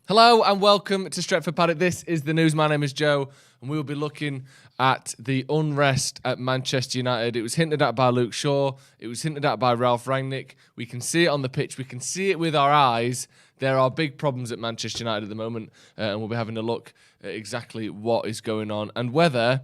Hello and welcome to Stretford, Paddock. This is the news. My name is Joe, and we will be looking at the unrest at Manchester United. It was hinted at by Luke Shaw. It was hinted at by Ralph Rangnick. We can see it on the pitch. We can see it with our eyes. There are big problems at Manchester United at the moment, and we'll be having a look at exactly what is going on and whether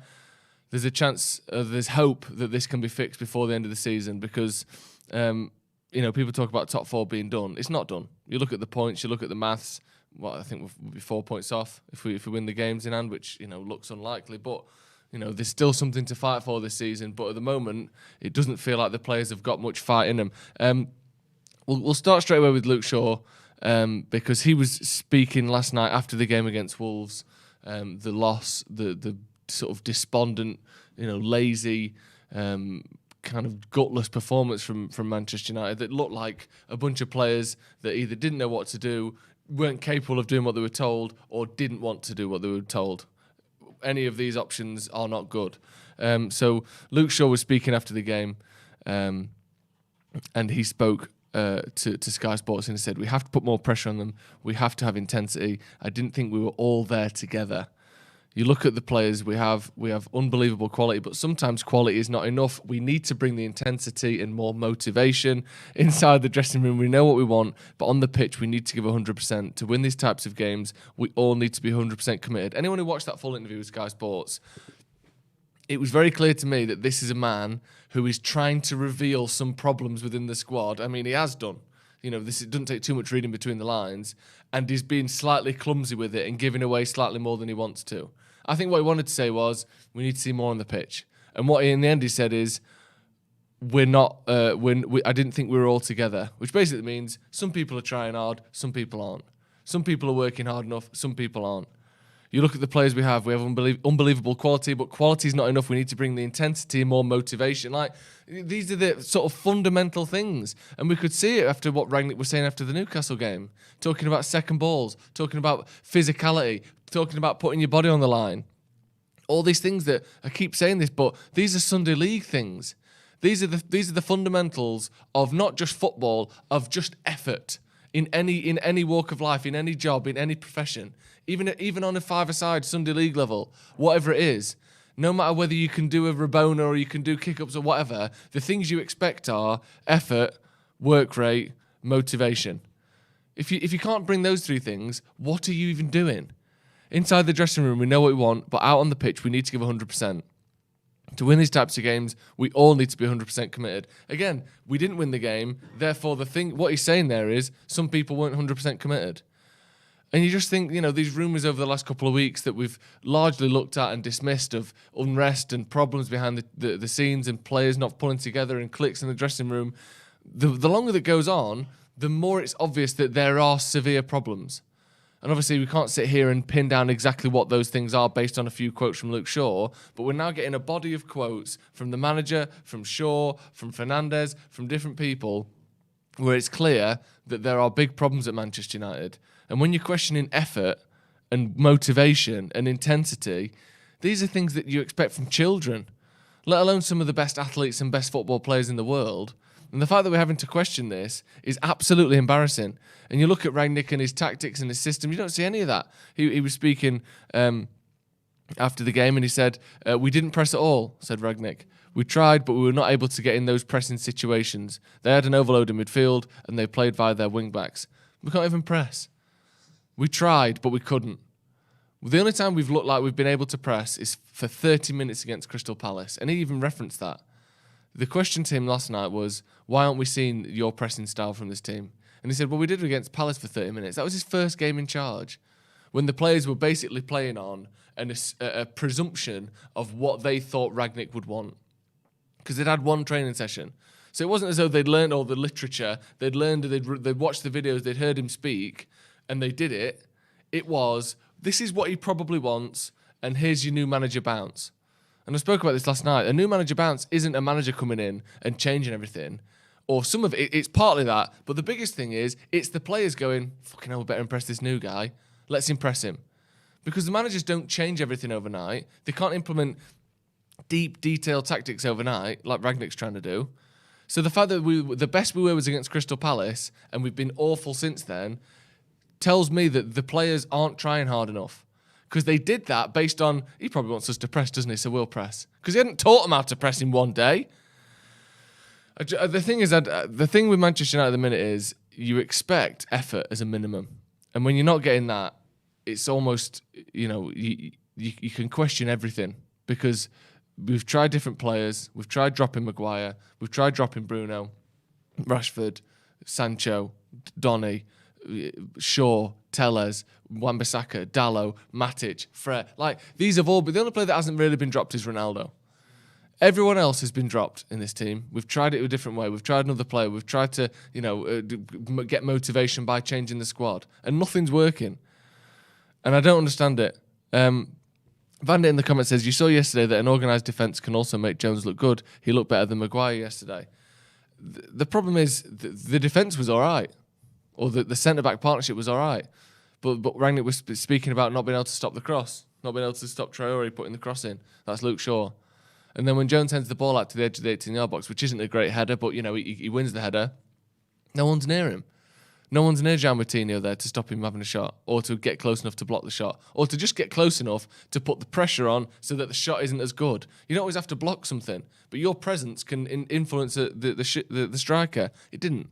there's a chance, there's hope that this can be fixed before the end of the season because, people talk about top four being done. It's not done. You look at the points, you look at the maths. Well, I think we'll be 4 points off if we win the games in hand, which looks unlikely. But there's still something to fight for this season. But at the moment, it doesn't feel like the players have got much fight in them. We'll start straight away with Luke Shaw because he was speaking last night after the game against Wolves. The loss, the sort of despondent, lazy. Kind of gutless performance from Manchester United that looked like a bunch of players that either didn't know what to do, weren't capable of doing what they were told, or didn't want to do what they were told. Any of these options are not good. So Luke Shaw was speaking after the game, and he spoke to Sky Sports and said, "We have to put more pressure on them. We have to have intensity. I didn't think we were all there together." You look at the players, we have unbelievable quality, but sometimes quality is not enough. We need to bring the intensity and more motivation inside the dressing room. We know what we want, but on the pitch, we need to give 100%. To win these types of games, we all need to be 100% committed. Anyone who watched that full interview with Sky Sports, it was very clear to me that this is a man who is trying to reveal some problems within the squad. I mean, he has done. It doesn't take too much reading between the lines, and he's being slightly clumsy with it and giving away slightly more than he wants to. I think what he wanted to say was, we need to see more on the pitch. And what in the end he said is, we're not, I didn't think we were all together, which basically means some people are trying hard, some people aren't. Some people are working hard enough, some people aren't. You look at the players we have unbelievable quality, but quality is not enough. We need to bring the intensity and more motivation. These are the sort of fundamental things. And we could see it after what Rangnick was saying after the Newcastle game, talking about second balls, talking about physicality, talking about putting your body on the line. All these things that, I keep saying this, but these are Sunday League things. These are the fundamentals of not just football, of just effort in any walk of life, in any job, in any profession. Even on a five-a-side Sunday League level, whatever it is, no matter whether you can do a Rabona or you can do kick-ups or whatever, the things you expect are effort, work rate, motivation. If you can't bring those three things, what are you even doing? Inside the dressing room, we know what we want, but out on the pitch, we need to give 100%. To win these types of games, we all need to be 100% committed. Again, we didn't win the game, therefore what he's saying there is some people weren't 100% committed. And you just think, these rumours over the last couple of weeks that we've largely looked at and dismissed of unrest and problems behind the scenes and players not pulling together and cliques in the dressing room, the longer that goes on, the more it's obvious that there are severe problems. And obviously we can't sit here and pin down exactly what those things are based on a few quotes from Luke Shaw, but we're now getting a body of quotes from the manager, from Shaw, from Fernandes, from different people, where it's clear that there are big problems at Manchester United. And when you're questioning effort and motivation and intensity, these are things that you expect from children, let alone some of the best athletes and best football players in the world. And the fact that we're having to question this is absolutely embarrassing. And you look at Rangnick and his tactics and his system, you don't see any of that. He was speaking after the game and he said, we didn't press at all, said Rangnick. We tried, but we were not able to get in those pressing situations. They had an overload in midfield and they played via their wing-backs. We can't even press. We tried, but we couldn't. The only time we've looked like we've been able to press is for 30 minutes against Crystal Palace. And he even referenced that. The question to him last night was, why aren't we seeing your pressing style from this team? And he said, well, we did it against Palace for 30 minutes. That was his first game in charge, when the players were basically playing on a presumption of what they thought Rangnick would want. Because they'd had one training session. So it wasn't as though they'd learned all the literature, they'd watched the videos, they'd heard him speak, and they did it. It was, this is what he probably wants, and here's your new manager bounce. And I spoke about this last night. A new manager bounce isn't a manager coming in and changing everything. Or some of it, it's partly that. But the biggest thing is, it's the players going, fucking hell, we better impress this new guy. Let's impress him. Because the managers don't change everything overnight. They can't implement deep, detailed tactics overnight, like Rangnick's trying to do. So the fact that the best we were was against Crystal Palace, and we've been awful since then, tells me that the players aren't trying hard enough. Because they did that based on, he probably wants us to press, doesn't he? So we'll press. Because he hadn't taught them how to press in one day. The thing with Manchester United at the minute is you expect effort as a minimum. And when you're not getting that, it's almost, you can question everything. Because we've tried different players. We've tried dropping Maguire. We've tried dropping Bruno, Rashford, Sancho, Donny, Shaw, Tellez, Wan-Bissaka, Dalot, Matic, Fred. Like, these have all been... The only player that hasn't really been dropped is Ronaldo. Everyone else has been dropped in this team. We've tried it a different way. We've tried another player. We've tried to, get motivation by changing the squad. And nothing's working. And I don't understand it. Vandit in the comments says, you saw yesterday that an organised defence can also make Jones look good. He looked better than Maguire yesterday. The problem is the defence was all right. Or the centre-back partnership was all right. But Rangnick was speaking about not being able to stop the cross. Not being able to stop Traore putting the cross in. That's Luke Shaw. And then when Jones heads the ball out to the edge of the 18-yard box, which isn't a great header, but, he wins the header, no one's near him. No one's near Gian Martino there to stop him having a shot, or to get close enough to block the shot, or to just get close enough to put the pressure on so that the shot isn't as good. You don't always have to block something, but your presence can influence the striker. It didn't.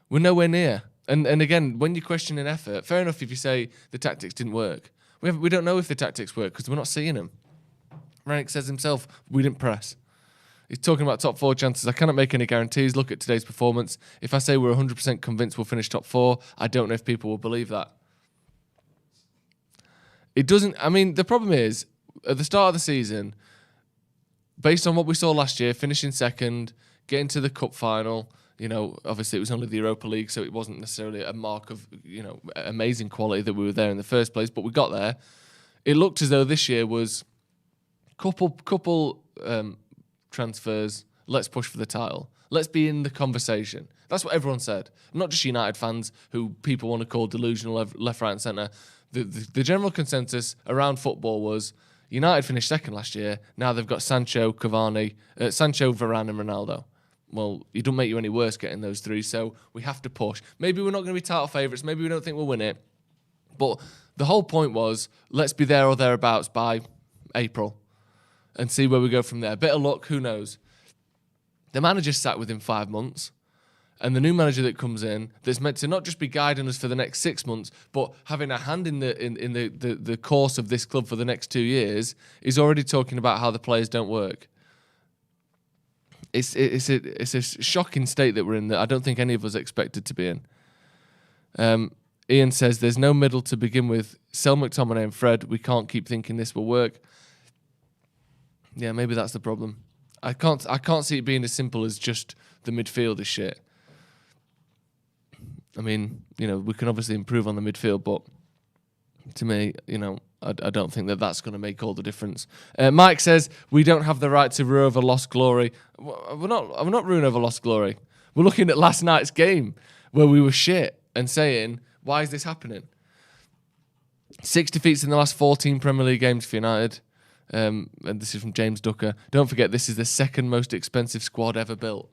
We're nowhere near. And again, when you're questioning effort, fair enough if you say the tactics didn't work. We don't know if the tactics work because we're not seeing them. Rangnick says himself, we didn't press. He's talking about top 4 chances. I cannot make any guarantees. Look at today's performance. If I say we're 100% convinced we'll finish top 4, I don't know if people will believe that. It doesn't... the problem is, at the start of the season, based on what we saw last year, finishing second, getting to the cup final, obviously it was only the Europa League, so it wasn't necessarily a mark of, amazing quality that we were there in the first place, but we got there. It looked as though this year was couple transfers, let's push for the title. Let's be in the conversation. That's what everyone said. Not just United fans who people want to call delusional left, right and centre. The general consensus around football was United finished second last year. Now they've got Sancho, Varane, and Ronaldo. Well, it don't make you any worse getting those 3, so we have to push. Maybe we're not going to be title favourites. Maybe we don't think we'll win it. But the whole point was, let's be there or thereabouts by April and see where we go from there. Bit of luck, who knows? The manager sat within 5 months, and the new manager that comes in, that's meant to not just be guiding us for the next 6 months, but having a hand in the course of this club for the next 2 years, is already talking about how the players don't work. It's a shocking state that we're in that I don't think any of us expected to be in. Ian says, there's no middle to begin with. Sell McTominay and Fred. We can't keep thinking this will work. Yeah, maybe that's the problem. I can't see it being as simple as just the midfield is shit. We can obviously improve on the midfield, but to me, I don't think that that's going to make all the difference. Mike says, we don't have the right to rue over lost glory. We're not ruining over lost glory. We're looking at last night's game where we were shit and saying, why is this happening? 6 defeats in the last 14 Premier League games for United. And this is from James Ducker. Don't forget, this is the second most expensive squad ever built.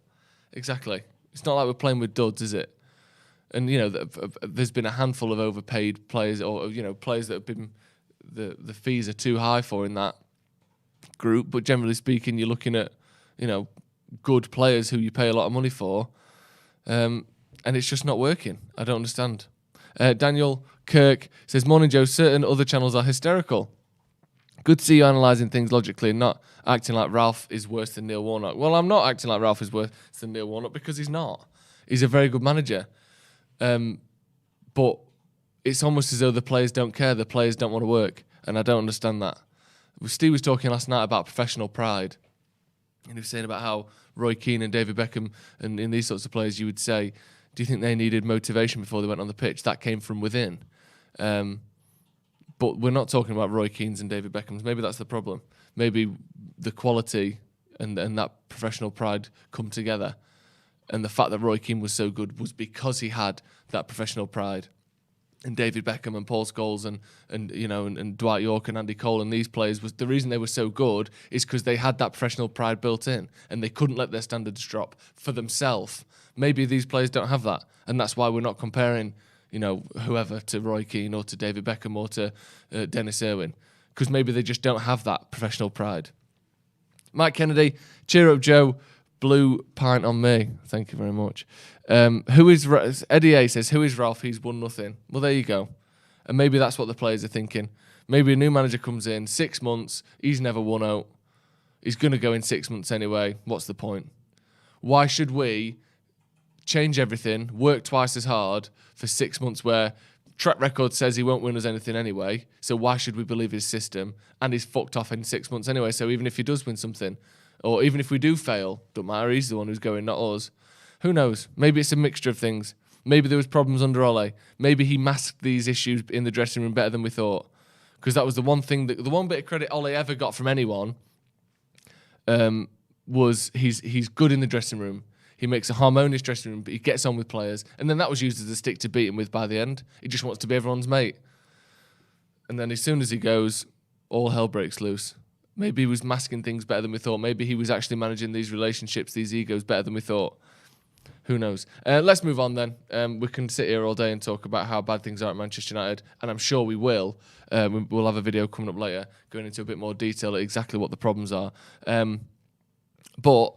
Exactly. It's not like we're playing with duds, is it? And, there's been a handful of overpaid players or, players that have been... The fees are too high for in that group. But generally speaking, you're looking at, good players who you pay a lot of money for. And it's just not working. I don't understand. Daniel Kirk says, morning, Joe. Certain other channels are hysterical. Good to see you analysing things logically and not acting like Ralph is worse than Neil Warnock. Well, I'm not acting like Ralph is worse than Neil Warnock because he's not. He's a very good manager. But it's almost as though the players don't care. The players don't want to work. And I don't understand that. Steve was talking last night about professional pride. And he was saying about how Roy Keane and David Beckham and in these sorts of players, you would say, do you think they needed motivation before they went on the pitch? That came from within. But we're not talking about Roy Keane's and David Beckham's. Maybe that's the problem. Maybe the quality and that professional pride come together. And the fact that Roy Keane was so good was because he had that professional pride. And David Beckham and Paul Scholes and Dwight York and Andy Cole and these players, was the reason they were so good is because they had that professional pride built in and they couldn't let their standards drop for themselves. Maybe these players don't have that, and that's why we're not comparing, whoever, to Roy Keane or to David Beckham or to Dennis Irwin, because maybe they just don't have that professional pride. Mike Kennedy, cheer up, Joe. Blue pint on me. Thank you very much. Eddie A says, who is Ralph? He's won nothing. Well, there you go. And maybe that's what the players are thinking. Maybe a new manager comes in, 6 months, he's never won out. He's going to go in 6 months anyway. What's the point? Why should we change everything, work twice as hard for 6 months where track record says he won't win us anything anyway, so why should we believe his system? And he's fucked off in 6 months anyway, so even if he does win something, or even if we do fail, don't matter, he's the one who's going, not us. Who knows? Maybe it's a mixture of things. Maybe there was problems under Ole. Maybe he masked these issues in the dressing room better than we thought. Because that was the one thing, the one bit of credit Ole ever got from anyone was he's good in the dressing room. He makes a harmonious dressing room, but he gets on with players. And then that was used as a stick to beat him with by the end. He just wants to be everyone's mate. And then as soon as he goes, all hell breaks loose. Maybe he was masking things better than we thought. Maybe he was actually managing these relationships, these egos better than we thought. Who knows? Let's move on then. We can sit here all day and talk about how bad things are at Manchester United, and I'm sure we will. We'll have a video coming up later going into a bit more detail at exactly what the problems are. But,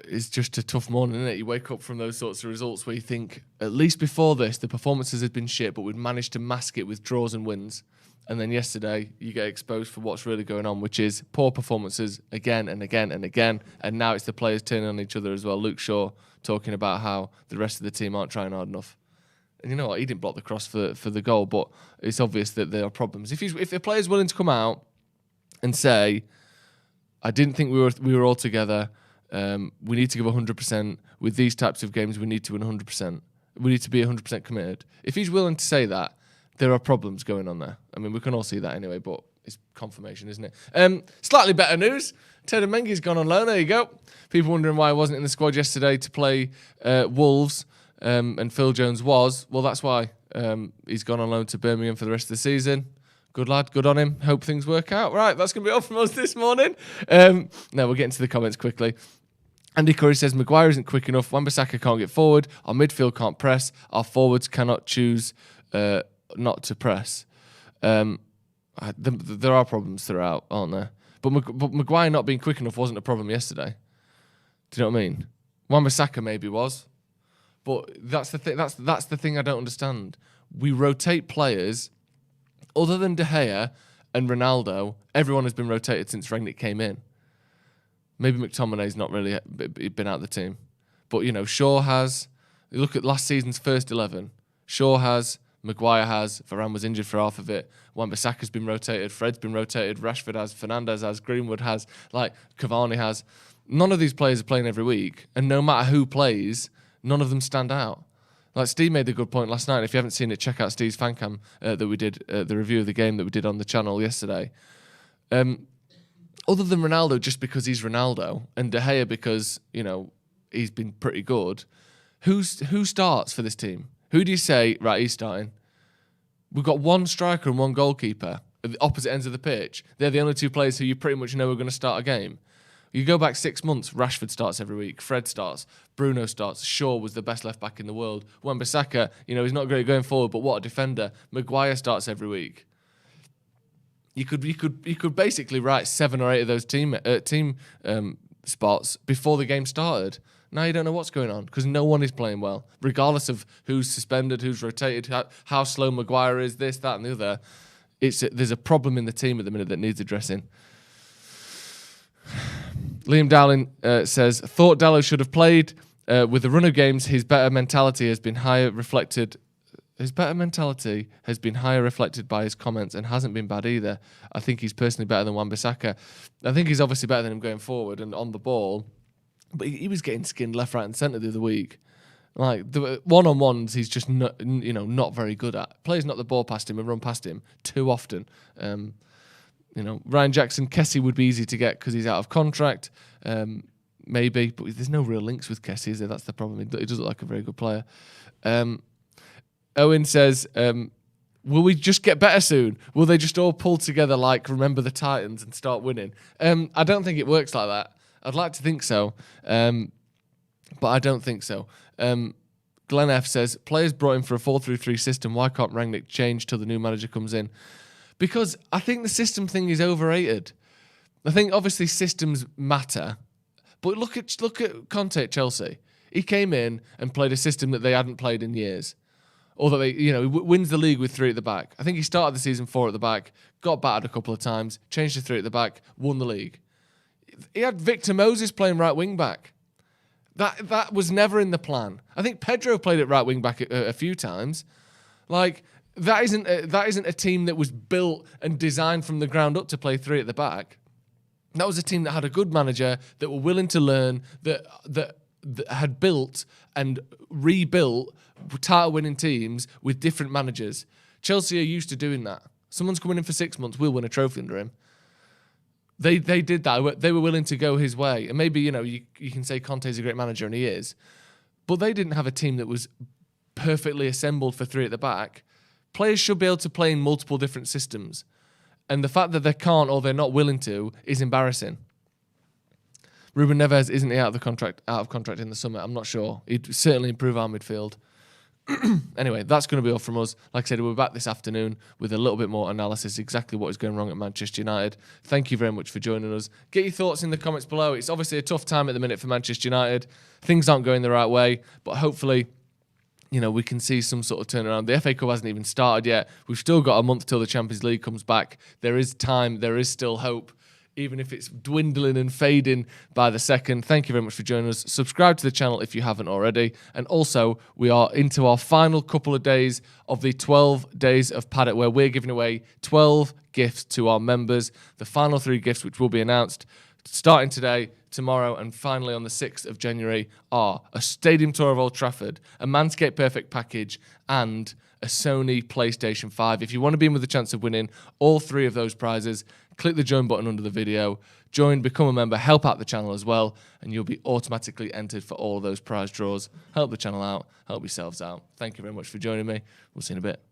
it's just a tough morning, isn't it? You wake up from those sorts of results where you think, at least before this, the performances had been shit, but we'd managed to mask it with draws and wins. And then yesterday, you get exposed for what's really going on, which is poor performances again and again and again. And now it's the players turning on each other as well. Luke Shaw talking about how the rest of the team aren't trying hard enough. And you know what? He didn't block the cross for the goal, but it's obvious that there are problems. If the player's willing to come out and say, I didn't think we were all together, we need to give 100%. With these types of games, we need to win 100%. We need to be 100% committed. If he's willing to say that, there are problems going on there. I mean, we can all see that anyway, but it's confirmation, isn't it? Slightly better news. Teddy Mengi's gone on loan. There you go. People wondering why I wasn't in the squad yesterday to play Wolves, and Phil Jones was. Well, that's why. He's gone on loan to Birmingham for the rest of the season. Good lad. Good on him. Hope things work out. Right, that's going to be all from us this morning. Now, we'll get into the comments quickly. Andy Curry says, Maguire isn't quick enough. Wan-Bissaka can't get forward. Our midfield can't press. Our forwards cannot choose not to press. There are problems throughout, aren't there? But Maguire not being quick enough wasn't a problem yesterday. Do you know what I mean? Wan-Bissaka maybe was, but that's the thing. That's the thing I don't understand. We rotate players, other than De Gea and Ronaldo. Everyone has been rotated since Rangnick came in. Maybe McTominay's not really been out of the team, but Shaw has. You look at last season's first 11. Shaw has. Maguire has, Varane was injured for half of it, Wan-Bissaka's been rotated, Fred's been rotated, Rashford has, Fernandes has, Greenwood has, Cavani has. None of these players are playing every week, and no matter who plays, none of them stand out. Steve made a good point last night. If you haven't seen it, check out Steve's fan cam that we did, the review of the game that we did on the channel yesterday. Other than Ronaldo, just because he's Ronaldo, and De Gea because, he's been pretty good, who starts for this team? Who do you say, right, he's starting? We've got one striker and one goalkeeper at the opposite ends of the pitch. They're the only two players who you pretty much know are going to start a game. You go back 6 months, Rashford starts every week, Fred starts, Bruno starts, Shaw was the best left-back in the world. Wan-Bissaka, he's not great going forward, but what a defender. Maguire starts every week. You could basically write 7 or 8 of those team spots before the game started. Now you don't know what's going on because no one is playing well, regardless of who's suspended, who's rotated, how slow Maguire is, this, that, and the other. There's a problem in the team at the minute that needs addressing. Liam Dowling says, thought Dallo should have played. With the run of games, his better mentality has been higher reflected. His better mentality has been higher reflected by his comments and hasn't been bad either. I think he's personally better than Wan-Bissaka. I think he's obviously better than him going forward and on the ball. But he was getting skinned left, right, and centre the other week. The one-on-ones, he's just not very good at. Players knock the ball past him and run past him too often. Ryan Jackson, Kessie would be easy to get because he's out of contract, maybe. But there's no real links with Kessie, is there? That's the problem. He does look like a very good player. Owen says, will we just get better soon? Will they just all pull together like Remember the Titans and start winning? I don't think it works like that. I'd like to think so, but I don't think so. Glenn F says, players brought in for a 4-3-3 system. Why can't Rangnick change till the new manager comes in? Because I think the system thing is overrated. I think obviously systems matter, but look at Conte at Chelsea. He came in and played a system that they hadn't played in years. Or that he wins the league with 3 at the back. I think he started the season 4 at the back, got battered a couple of times, changed to 3 at the back, won the league. He had Victor Moses playing right wing back. That was never in the plan. I think Pedro played at right wing back a few times. Like that isn't a team that was built and designed from the ground up to play 3 at the back. That was a team that had a good manager, that were willing to learn, that had built and rebuilt title-winning teams with different managers. Chelsea are used to doing that. Someone's coming in for 6 months, we'll win a trophy under him. They did that. They were willing to go his way. And maybe, you can say Conte's a great manager, and he is. But they didn't have a team that was perfectly assembled for 3 at the back. Players should be able to play in multiple different systems. And the fact that they can't or they're not willing to is embarrassing. Ruben Neves, isn't he out of contract in the summer? I'm not sure. He'd certainly improve our midfield. Anyway, that's going to be all from us. Like I said, we're back this afternoon with a little bit more analysis, exactly what is going wrong at Manchester United. Thank you very much for joining us. Get your thoughts in the comments below. It's obviously a tough time at the minute for Manchester United. Things aren't going the right way, but hopefully, we can see some sort of turnaround. The FA Cup hasn't even started yet. We've still got a month till the Champions League comes back. There is time. There is still hope, even if it's dwindling and fading by the second. Thank you very much for joining us. Subscribe to the channel if you haven't already. And also, we are into our final couple of days of the 12 days of Paddock, where we're giving away 12 gifts to our members. The final 3 gifts, which will be announced starting today, tomorrow, and finally on the 6th of January, are a stadium tour of Old Trafford, a Manscaped Perfect package, and a Sony PlayStation 5. If you want to be in with a chance of winning all 3 of those prizes, click the join button under the video, join, become a member, help out the channel as well, and you'll be automatically entered for all of those prize draws. Help the channel out, help yourselves out. Thank you very much for joining me. We'll see you in a bit.